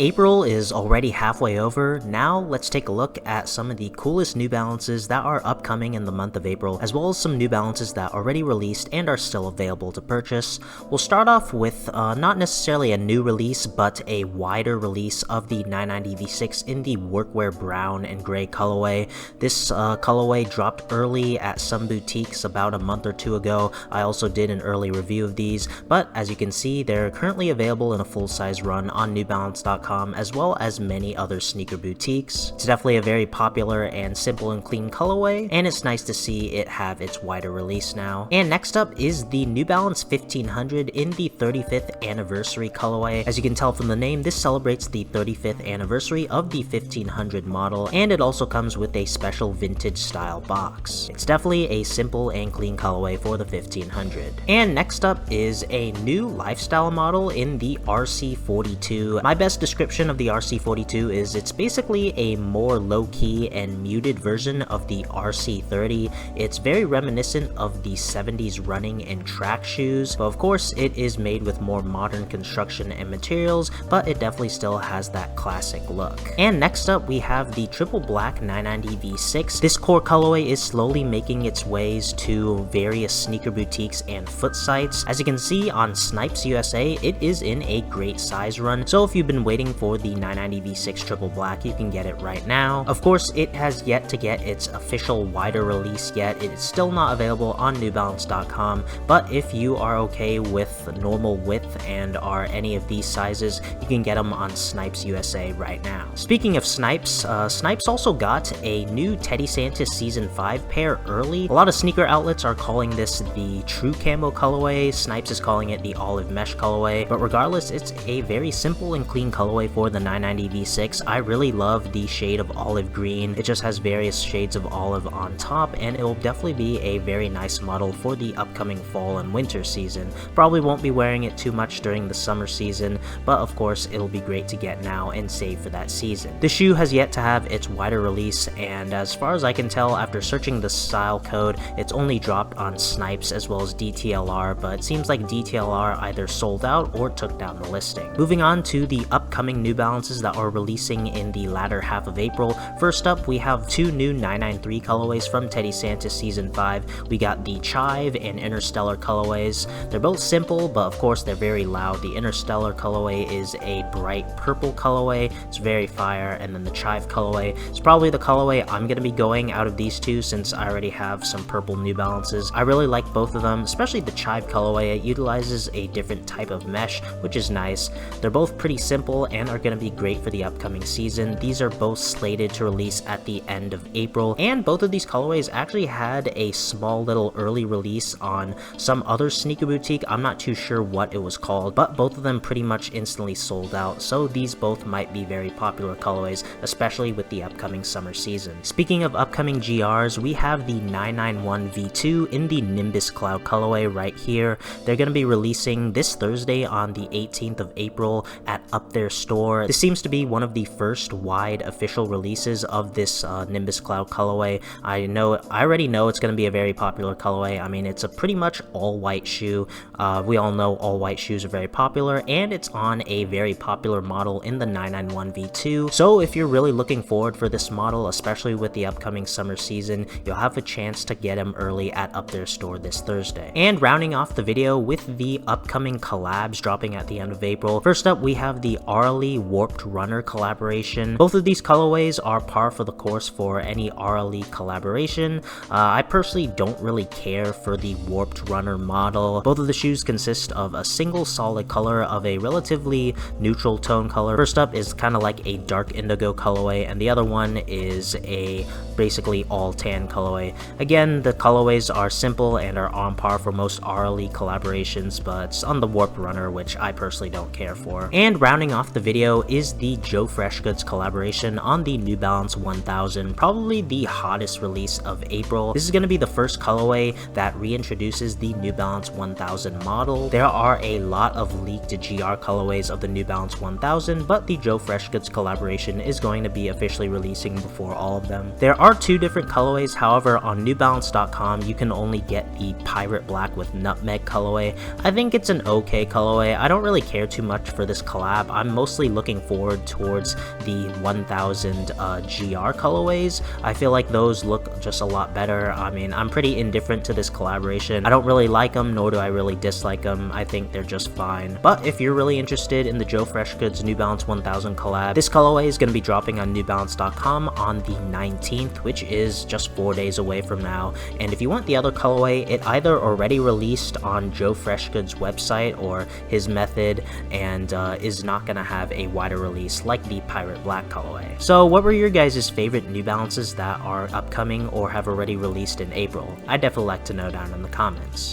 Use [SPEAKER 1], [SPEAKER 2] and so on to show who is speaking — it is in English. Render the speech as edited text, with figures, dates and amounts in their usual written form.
[SPEAKER 1] April is already halfway over. Now let's take a look at some of the coolest New Balances that are upcoming in the month of April, as well as some New Balances that already released and are still available to purchase. We'll start off with not necessarily a new release, but a wider release of the 990 V6 in the workwear brown and gray colorway. This colorway dropped early at some boutiques about a month or two ago. I also did an early review of these, but as you can see, they're currently available in a full-size run on newbalance.com, as well as many other sneaker boutiques. It's definitely a very popular and simple and clean colorway, and it's nice to see it have its wider release now. And next up is the New Balance 1500 in the 35th anniversary colorway. As you can tell from the name, this celebrates the 35th anniversary of the 1500 model, and it also comes with a special vintage style box. It's definitely a simple and clean colorway for the 1500. And next up is a new lifestyle model in the RC42. My best description of the RC42 is it's basically a more low-key and muted version of the RC30. It's very reminiscent of the 70s running and track shoes, but of course it is made with more modern construction and materials, but it definitely still has that classic look. And next up we have the triple black 990 V6. This core colorway is slowly making its ways to various sneaker boutiques and foot sites. As you can see on Snipes USA, it is in a great size run, so if you've been waiting for the 990 V6 triple black, you can get it right now. Of course, it has yet to get its official wider release yet. It is still not available on newbalance.com, but if you are okay with normal width and are any of these sizes, you can get them on Snipes USA right now. Speaking of Snipes, Snipes also got a new Teddy Santis Season 5 pair early. A lot of sneaker outlets are calling this the True Camo colorway. Snipes is calling it the Olive Mesh colorway, but regardless, it's a very simple and clean colorway for the 990 V6. I really love the shade of olive green. It just has various shades of olive on top, and it will definitely be a very nice model for the upcoming fall and winter season. Probably won't be wearing it too much during the summer season, but of course it'll be great to get now and save for that season. The shoe has yet to have its wider release, and as far as I can tell after searching the style code, it's only dropped on Snipes as well as DTLR, but it seems like DTLR either sold out or took down the listing. Moving on to the upcoming New Balances that are releasing in the latter half of April. First up, we have two new 993 colorways from Teddy Santis Season 5. We got the Chive and Interstellar colorways. They're both simple, but of course they're very loud. The Interstellar colorway is a bright purple colorway. It's very fire, and then the Chive colorway is probably the colorway I'm going to be going out of these two since I already have some purple New Balances. I really like both of them, especially the Chive colorway. It utilizes a different type of mesh, which is nice. They're both pretty simple and are going to be great for the upcoming season. These are both slated to release at the end of April, and both of these colorways actually had a small little early release on some other sneaker boutique. I'm not too sure what it was called, but both of them pretty much instantly sold out, so these both might be very popular colorways, especially with the upcoming summer season. Speaking of upcoming GRs, we have the 991 V2 in the Nimbus Cloud colorway right here. They're going to be releasing this Thursday on the 18th of April at Up There store. This seems to be one of the first wide official releases of this Nimbus Cloud colorway. I already know it's going to be a very popular colorway. I mean, it's a pretty much all white shoe. We all know all white shoes are very popular, and it's on a very popular model in the 991 V2. So if you're really looking forward for this model, especially with the upcoming summer season, you'll have a chance to get them early at Up There store this Thursday. And rounding off the video with the upcoming collabs dropping at the end of April. First up, we have the Arly Warped Runner collaboration. Both of these colorways are par for the course for any Arly collaboration. I personally don't really care for the Warped Runner model. Both of the shoes consist of a single solid color of a relatively neutral tone color. First up is kind of like a dark indigo colorway, and the other one is a basically all tan colorway. Again, the colorways are simple and are on par for most Arly collaborations, but on the Warped Runner, which I personally don't care for. And rounding off the video is the Joe Freshgoods collaboration on the New Balance 1000, probably the hottest release of April. This is going to be the first colorway that reintroduces the New Balance 1000 model. There are a lot of leaked GR colorways of the New Balance 1000, but the Joe Freshgoods collaboration is going to be officially releasing before all of them. There are are 2 different colorways, however on NewBalance.com you can only get the Pirate Black with Nutmeg colorway. I think it's an okay colorway. I don't really care too much for this collab. I'm mostly looking forward towards the 1000 GR colorways. I feel like those look just a lot better. I mean, I'm pretty indifferent to this collaboration. I don't really like them, nor do I really dislike them. I think they're just fine. But if you're really interested in the Joe Freshgoods New Balance 1000 collab, this colorway is going to be dropping on NewBalance.com on the 19th, which is just 4 days away from now. And if you want the other colorway, it either already released on Joe Freshgoods' website or his method, and is not going to have a wider release like the Pirate Black colorway. So what were your guys' favorite New Balances that are upcoming or have already released in April? I'd definitely like to know down in the comments.